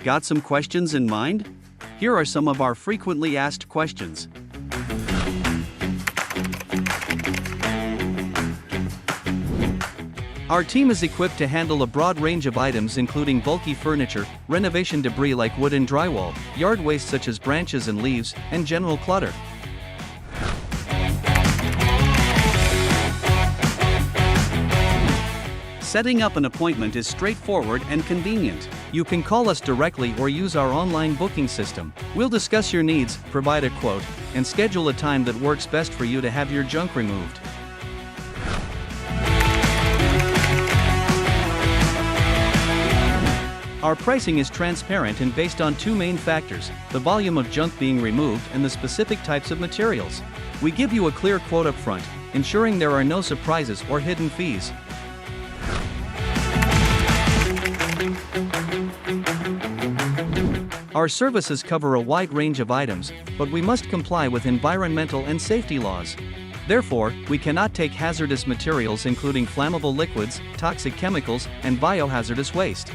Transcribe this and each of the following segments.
Got some questions in mind? Here are some of our frequently asked questions. Our team is equipped to handle a broad range of items including bulky furniture, renovation debris like wood and drywall, yard waste such as branches and leaves, and general clutter. Setting up an appointment is straightforward and convenient. You can call us directly or use our online booking system. We'll discuss your needs, provide a quote, and schedule a time that works best for you to have your junk removed. Our pricing is transparent and based on two main factors: the volume of junk being removed and the specific types of materials. We give you a clear quote up front, ensuring there are no surprises or hidden fees. Our services cover a wide range of items, but we must comply with environmental and safety laws. Therefore, we cannot take hazardous materials including flammable liquids, toxic chemicals, and biohazardous waste.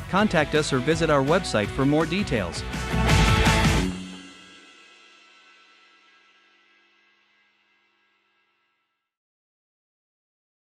Contact us or visit our website for more details.